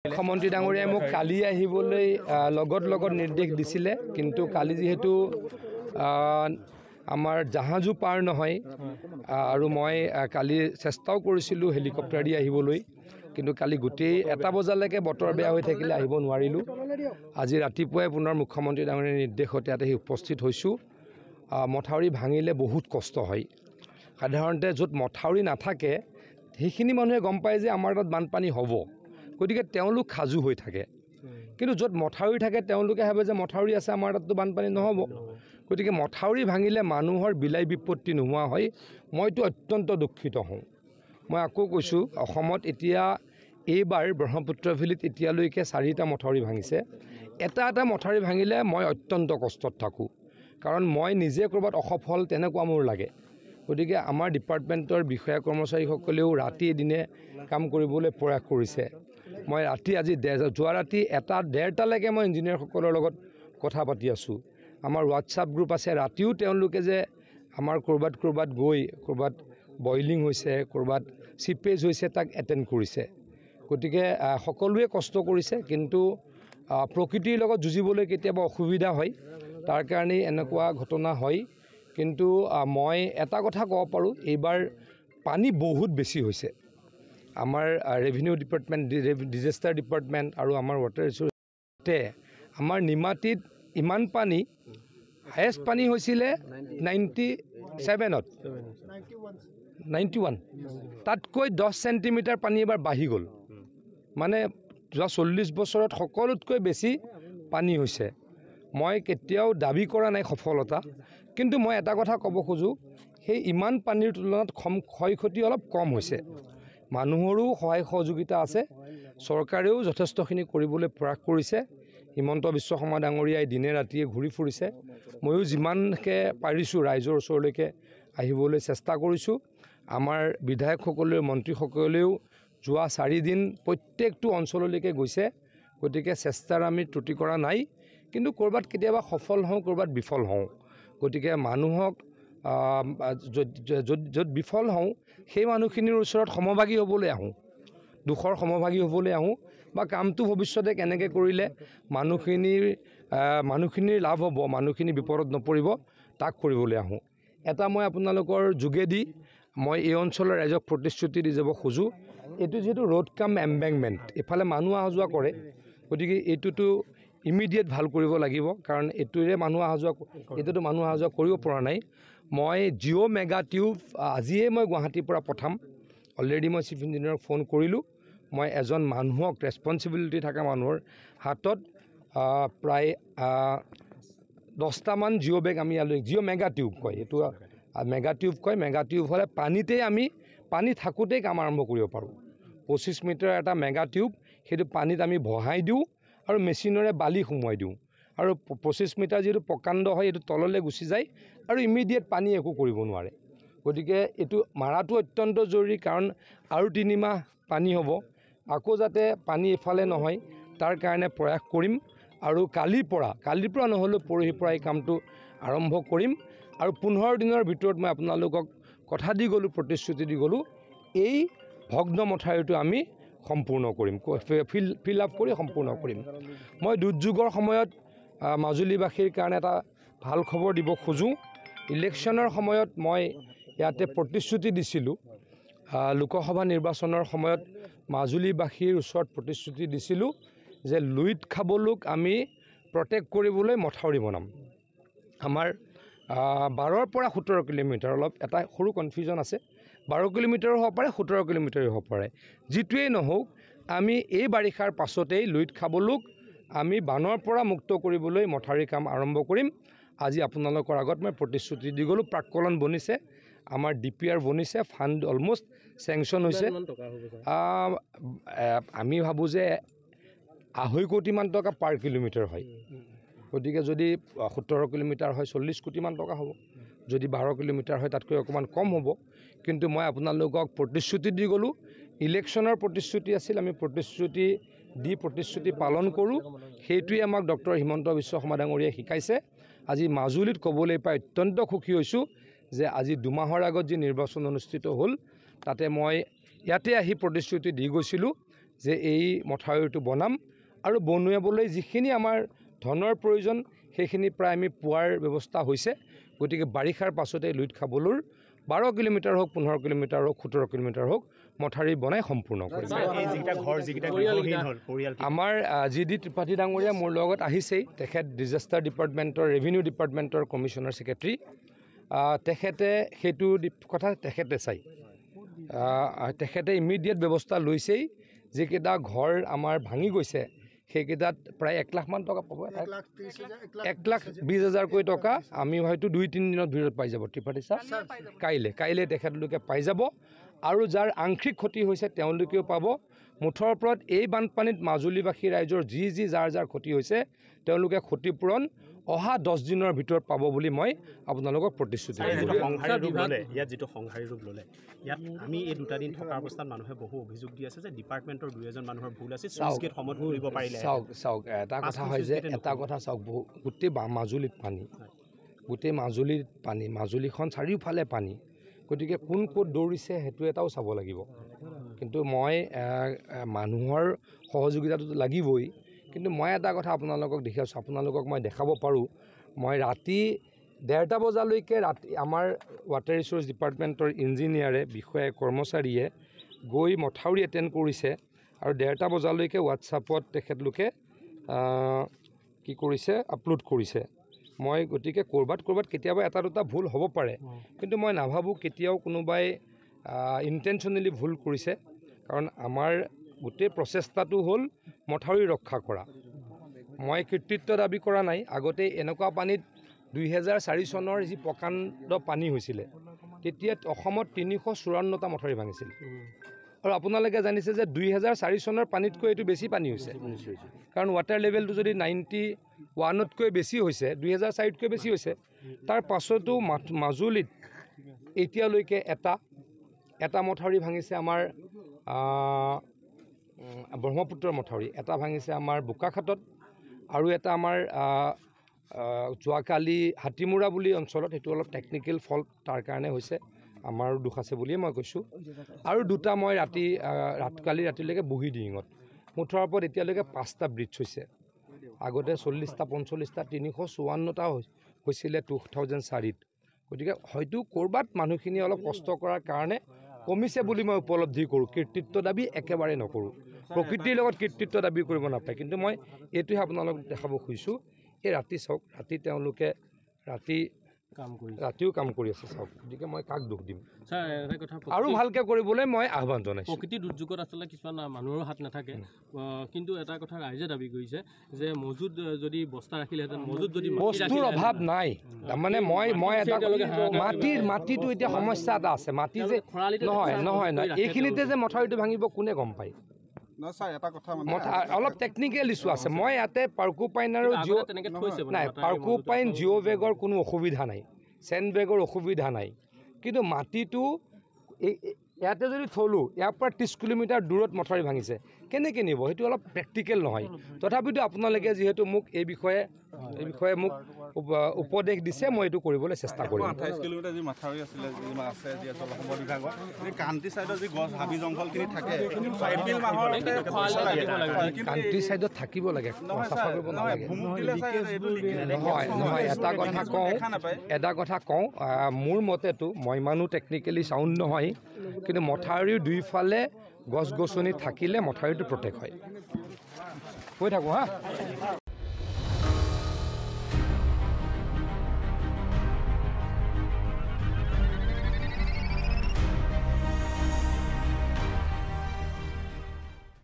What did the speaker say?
মুখ্যমন্ত্ৰী ডাঙৰীয়াই মোক কালি আহিবলৈ লগত নিৰ্দেশ দিছিলে, কিন্তু কালি যেহেতু আমাৰ জাহাজো পাৰ নহয় আৰু মই কালি চেষ্টাও কৰিছিলোঁ হেলিকপ্টাৰ দি আহিবলৈ, কিন্তু কালি গোটেই 1 বজালৈকে বতৰ বেয়া হৈ থাকিলে আহিব নোৱাৰিলোঁ। আজি ৰাতিপুৱাই পুনৰ মুখ্যমন্ত্ৰী ডাঙৰীয়াৰ নিৰ্দেশত ইয়াতে উপস্থিত হৈছোঁ। মথাউৰি ভাঙিলে বহুত কষ্ট হয়। সাধাৰণতে য'ত মথাউৰি নাথাকে সেইখিনি মানুহে গম পায় যে আমাৰ তাত বানপানী হ'ব, গতিকে তেওঁলোক সাজু হৈ থাকে। কিন্তু য'ত মথাউৰি থাকে তেওঁলোকে ভাবে যে মথাউৰি আছে, আমাৰ তাততো বানপানী নহ'ব। গতিকে মথাউৰি ভাঙিলে মানুহৰ বিলাই বিপত্তি নোহোৱা হয়। মইতো অত্যন্ত দুখিত হওঁ। মই আকৌ কৈছোঁ, অসমত এতিয়া এইবাৰ ব্ৰহ্মপুত্ৰ ভেলীত এতিয়ালৈকে 4টা মথাউৰি ভাঙিছে। এটা মথাউৰি ভাঙিলে মই অত্যন্ত কষ্টত থাকোঁ, কাৰণ মই নিজে ক'ৰবাত অসফল তেনেকুৱা মোৰ লাগে। গতিকে আমাৰ ডিপাৰ্টমেণ্টৰ বিষয়া কৰ্মচাৰীসকলেও ৰাতি দিনে কাম কৰিবলৈ প্ৰয়াস কৰিছে। মই ৰাতি আজি যোৱা ৰাতি 1-1:30লৈকে মই ইঞ্জিনিয়াৰসকলৰ লগত কথা পাতি আছোঁ। আমাৰ হোৱাটছআপ গ্ৰুপ আছে, ৰাতিও তেওঁলোকে যে আমাৰ ক'ৰবাত গৈ ক'ৰবাত বইলিং হৈছে, ক'ৰবাত চিপেজ হৈছে তাক এটেণ্ড কৰিছে। গতিকে সকলোৱে কষ্ট কৰিছে, কিন্তু প্ৰকৃতিৰ লগত যুঁজিবলৈ কেতিয়াবা অসুবিধা হয়, তাৰ কাৰণেই এনেকুৱা ঘটনা হয়। কিন্তু মই এটা কথা ক'ব পাৰোঁ, এইবাৰ পানী বহুত বেছি হৈছে। আমাৰ ৰেভিনিউ ডিপাৰ্টমেণ্ট, ডিজাষ্টাৰ ডিপাৰ্টমেণ্ট আৰু আমাৰ ৱাটাৰ ৰিচোৰ্চতে আমাৰ নিমাতীত ইমান পানী, হায়েষ্ট পানী হৈছিলে 97ত 91, তাতকৈ 10 চেণ্টিমিটাৰ পানী এবাৰ বাঢ়ি গ'ল। মানে যোৱা 40 বছৰত সকলোতকৈ বেছি পানী হৈছে। মই কেতিয়াও দাবী কৰা নাই সফলতা, কিন্তু মই এটা কথা ক'ব খোজোঁ, সেই ইমান পানীৰ তুলনাত ক্ষয় ক্ষতি অলপ কম হৈছে। মানুহৰো সহায় সহযোগিতা আছে, চৰকাৰেও যথেষ্টখিনি কৰিবলৈ প্ৰয়াস কৰিছে। হিমন্ত বিশ্ব শৰ্মা ডাঙৰীয়াই দিনে ৰাতিয়ে ঘূৰি ফুৰিছে। ময়ো যিমানকৈ পাৰিছোঁ ৰাইজৰ ওচৰলৈকে আহিবলৈ চেষ্টা কৰিছোঁ। আমাৰ বিধায়কসকলেও মন্ত্ৰীসকলেও যোৱা 4 দিন প্ৰত্যেকটো অঞ্চললৈকে গৈছে। গতিকে চেষ্টাৰ আমি ত্ৰুটি কৰা নাই, কিন্তু ক'ৰবাত কেতিয়াবা সফল হওঁ, ক'ৰবাত বিফল হওঁ। গতিকে মানুহক য'ত বিফল হওঁ সেই মানুহখিনিৰ ওচৰত সমভাগী হ'বলৈ আহোঁ, দুখৰ সমভাগী হ'বলৈ আহোঁ, বা কামটো ভৱিষ্যতে কেনেকৈ কৰিলে মানুহখিনিৰ লাভ হ'ব, মানুহখিনি বিপদত নপৰিব, তাক কৰিবলৈ আহোঁ। এটা মই আপোনালোকৰ যোগেদি মই এই অঞ্চলৰ ৰাইজক প্ৰতিশ্ৰুতি দি যাব খোজোঁ, এইটো যিহেতু ৰোড কাম এম্বেংকমেণ্ট, এইফালে মানুহ অহা যোৱা কৰে, গতিকে এইটোতো ইমিডিয়েট ভাল কৰিব লাগিব, কাৰণ এইটোতো মানুহ অহা যোৱা কৰিব পৰা নাই। মই জিঅ' মেগা টিউব আজিয়ে মই গুৱাহাটীৰ পৰা পঠাম। অলৰেডি মই চিফ ইঞ্জিনিয়াৰক ফোন কৰিলোঁ। মই এজন মানুহক, ৰেছপনচিবিলিটি থকা মানুহৰ হাতত প্ৰায় 10টামান জিঅ' বেগ আমি ইয়ালৈ, জিঅ' মেগা টিউব কয়, এইটো মেগা টিউব হ'লে পানী থাকোঁতেই কাম আৰম্ভ কৰিব পাৰোঁ। 25 মিটাৰ এটা মেগা টিউব, সেইটো পানীত আমি বহাই দিওঁ আৰু মেচিনেৰে বালি সোমোৱাই দিওঁ, আৰু 25 মিটাৰ যিটো প্ৰকাণ্ড হয় এইটো তললৈ গুচি যায় আৰু ইমিডিয়েট পানী একো কৰিব নোৱাৰে। গতিকে এইটো মাৰাটো অত্যন্ত জৰুৰী, কাৰণ আৰু 3 মাহ পানী হ'ব, আকৌ যাতে পানী এফালে নহয় তাৰ কাৰণে প্ৰয়াস কৰিম। আৰু কালিৰ পৰা নহ'লেও পৰহিৰ পৰা এই কামটো আৰম্ভ কৰিম, আৰু 15 দিনৰ ভিতৰত মই আপোনালোকক কথা দি গ'লোঁ, প্ৰতিশ্ৰুতি দি গ'লোঁ, এই ভগ্ন মথাউৰিটো আমি সম্পূৰ্ণ কৰিম, ফিল আপ কৰি সম্পূৰ্ণ কৰিম। মই দুৰ্যোগৰ সময়ত মাজুলীবাসীৰ কাৰণে এটা ভাল খবৰ দিব খোজোঁ। ইলেকশ্যনৰ সময়ত মই ইয়াতে প্ৰতিশ্ৰুতি দিছিলোঁ, লোকসভা নিৰ্বাচনৰ সময়ত মাজুলীবাসীৰ ওচৰত প্ৰতিশ্ৰুতি দিছিলোঁ যে লুইত খাবলোক আমি প্ৰটেক্ট কৰিবলৈ মথাউৰি বনাম। আমাৰ 12ৰ পৰা 17 কিলোমিটাৰ, অলপ এটা সৰু কনফিউজন আছে, 12 কিলোমিটাৰো হ'ব পাৰে, 17 কিলোমিটাৰো হ'ব পাৰে। যিটোৱেই নহওক, আমি এই বাৰিষাৰ পাছতেই লুইত খাবলোক আমি বানৰ পৰা মুক্ত কৰিবলৈ মথাউৰি কাম আৰম্ভ কৰিম। আজি আপোনালোকৰ আগত মই প্ৰতিশ্ৰুতি দি গ'লোঁ। প্ৰাক্কলন বনিছে, আমাৰ DPR বনিছে, ফাণ্ড অলমষ্ট চেংচন হৈছে। আমি ভাবোঁ যে 2.5 কোটিমান টকা পাৰ কিলোমিটাৰ হয়। গতিকে যদি 17 কিলোমিটাৰ হয় 40 কোটিমান টকা হ'ব, যদি 12 কিলোমিটাৰ হয় তাতকৈ অকণমান কম হ'ব। কিন্তু মই আপোনালোকক প্ৰতিশ্ৰুতি দি গ'লোঁ, ইলেকশ্যনৰ প্ৰতিশ্ৰুতি আছিল, আমি প্ৰতিশ্ৰুতি পালন কৰোঁ। সেইটোৱে আমাক ডক্টৰ হিমন্ত বিশ্ব শৰ্মা ডাঙৰীয়াই শিকাইছে। আজি মাজুলীত ক'বলৈ পাই অত্যন্ত সুখী হৈছোঁ যে আজি 2 মাহৰ আগত যি নিৰ্বাচন অনুষ্ঠিত হ'ল, তাতে মই ইয়াতে আহি প্ৰতিশ্ৰুতি দি গৈছিলোঁ যে এই মথাউৰিটো বনাম আৰু বনাবলৈ যিখিনি আমাৰ ধনৰ প্ৰয়োজন সেইখিনি প্ৰায় আমি পোৱাৰ ব্যৱস্থা হৈছে গতিকে বাৰিষাৰ পাছতে লুইত খাবলৈৰ 12 কিলোমিটাৰ হোক 15 কিলোমিটাৰ হোক 17 কিলোমিটাৰ হোক মথাউৰি বনাই সম্পূৰ্ণ কৰিম আমাৰ জিডি ত্ৰিপাঠী ডাঙৰীয়া মোৰ লগত আহিছেই তেখেত ডিজাষ্টাৰ ডিপাৰ্টমেণ্টৰ ৰেভিনিউ ডিপাৰ্টমেণ্টৰ কমিশ্যনাৰ ছেক্ৰেটাৰী তেখেতে সেইটো কথা তেখেতে চাই তেখেতে ইমিডিয়েট ব্যৱস্থা লৈছেই যিকেইটা ঘৰ আমাৰ ভাঙি গৈছে সেইকেইটাত প্ৰায় 1 লাখ মান টকা পাব 1,20,000 টকা আমি হয়তো 2-3 দিনৰ ভিতৰত পাই যাব ত্ৰিপাঠী ছাৰ কাইলৈ তেখেতলোকে পাই যাব আৰু যাৰ আংশিক ক্ষতি হৈছে তেওঁলোকেও পাব মুঠৰ ওপৰত এই বানপানীত মাজুলীবাসী ৰাইজৰ যি যাৰ ক্ষতি হৈছে তেওঁলোকে ক্ষতিপূৰণ অহা 10 দিনৰ ভিতৰত পাব বুলি মই আপোনালোকক প্ৰতিশ্ৰুতি দিছোঁ ইয়াত যিটো সংহাৰী ৰূপ ল'লে ইয়াত আমি এই 2 দিন থকাৰ অৱস্থাত মানুহে বহু অভিযোগ দি আছে যে ডিপাৰ্টমেণ্টৰ 2-এজন মানুহৰ ভুল আছে চুইচগেট সময়ত কৰিব পাৰিলে চাওক এটা কথা হয় যে এটা কথা চাওক গোটেই মাজুলীত পানী গোটেই মাজুলীত পানী মাজুলীখন চাৰিওফালে পানী গতিকে কোন ক'ত দৌৰিছে সেইটো এটাও চাব লাগিব কিন্তু মই মানুহৰ সহযোগিতাটো লাগিবই কিন্তু মই এটা কথা আপোনালোকক দেখি আছোঁ আপোনালোকক মই দেখাব পাৰোঁ মই ৰাতি 1:30 বজালৈকে আমাৰ ৱাটাৰ ৰিচোৰ্চ ডিপাৰ্টমেণ্টৰ ইঞ্জিনিয়াৰে বিষয়া কৰ্মচাৰীয়ে গৈ মথাউৰি এটেণ্ড কৰিছে আৰু 1:30 বজালৈকে হোৱাটছআপত তেখেতলোকে কি কৰিছে আপলোড কৰিছে মই গতিকে ক'ৰবাত কেতিয়াবা এটা দুটা ভুল হ'ব পাৰে কিন্তু মই নাভাবোঁ কেতিয়াও কোনোবাই ইণ্টেনশ্যনেলি ভুল কৰিছে কাৰণ আমাৰ গোটেই প্ৰচেষ্টাটো হ'ল মথাউৰি ৰক্ষা কৰা মই কৃতিত্ব দাবী কৰা নাই আগতে এনেকুৱা পানীত 2004 চনৰ যি প্ৰকাণ্ড পানী হৈছিলে তেতিয়া অসমত 354টা মথাউৰি ভাঙিছিল আৰু আপোনালোকে জানিছে যে 2004 চনৰ পানীতকৈ এইটো বেছি পানী হৈছে কাৰণ ৱাটাৰ লেভেলটো যদি 91তকৈ বেছি হৈছে 2004তকৈ বেছি হৈছে তাৰ পাছতো মাজুলীত এতিয়ালৈকে এটা মথাউৰি ভাঙিছে আমাৰ ব্ৰহ্মপুত্ৰৰ মথাউৰি এটা ভাঙিছে আমাৰ বোকাখাটত আৰু এটা আমাৰ যোৱাকালি হাতীমূৰা বুলি অঞ্চলত সেইটো অলপ টেকনিকেল ফল্ট তাৰ কাৰণে হৈছে আমাৰো দুখ আছে বুলিয়ে মই কৈছোঁ আৰু দুটা মই কালি ৰাতিলৈকে বুঢ়ীডিঙত মুঠৰ ওপৰত এতিয়ালৈকে 5টা ব্ৰিজ হৈছে আগতে 40টা 45টা 354টা হৈছিলে 2004ত গতিকে হয়তো ক'ৰবাত মানুহখিনি অলপ কষ্ট কৰাৰ কাৰণে কমিছে বুলি মই উপলব্ধি কৰোঁ কৃতিত্ব দাবী একেবাৰে নকৰোঁ প্ৰকৃতিৰ লগত কৃতিত্ব দাবী কৰিব নাপায় কিন্তু মই এইটোহে আপোনালোকক দেখাব খুজিছোঁ এই ৰাতি চাওক ৰাতি তেওঁলোকে ৰাতিও কাম কৰি আছে চাওক গতিকে মই কাক দুখ দিম আৰু ভালকৈ কৰিবলৈ মই আহ্বান জনাইছোঁ প্ৰকৃতি দুৰ্যোগত আচলতে কিছুমান মানুহৰো হাত নাথাকে কিন্তু এটা কথা ৰাইজে দাবী কৰিছে যে মজুত যদি বস্তা ৰাখিলেহেঁতেন মজুত যদি বস্তুৰ অভাৱ নাই তাৰমানে মই এটা মাটিটো এতিয়া সমস্যা এটা আছে মাটি যে নহয় এইখিনিতে যে মথাউৰিটো ভাঙিব কোনে গম পায় অলপ টেকনিকেল ইছ্যু আছে মই ইয়াতে পাৰ্কোপাইন আৰু পাৰ্কোপাইন জিঅ' বেগৰ কোনো অসুবিধা নাই চেণ্ড বেগৰ অসুবিধা নাই কিন্তু মাটিটো ইয়াতে যদি থলোঁ ইয়াৰ পৰা 30 কিলোমিটাৰ দূৰত মথাউৰি ভাঙিছে কেনেকৈ নিব সেইটো অলপ প্ৰেক্টিকেল নহয় তথাপিতো আপোনালোকে যিহেতু মোক এই বিষয়ে মোক উপদেশ দিছে মই এইটো কৰিবলৈ চেষ্টা কৰিম 28 কিলোমিটাৰ যি মথাউৰি আছিলে আছে যি জলসম্পদ বিভাগৰ এই কান্তি চাইডৰ যি গছ হাবি জংঘলখিনি থাকে এপ্ৰিল মাহৰ কান্তি চাইডত থাকিব লাগে চাফা কৰিব নালাগে নহয় এটা কথা কওঁ মোৰ মতেতো মই ইমানো টেকনিকেলি চাউণ্ড নহয় কিন্তু মথাউৰিৰ দুইফালে গছ গছনি থাকিলে মথাউৰিটো প্ৰটেক্ট হয় কৈ থাকোঁ হা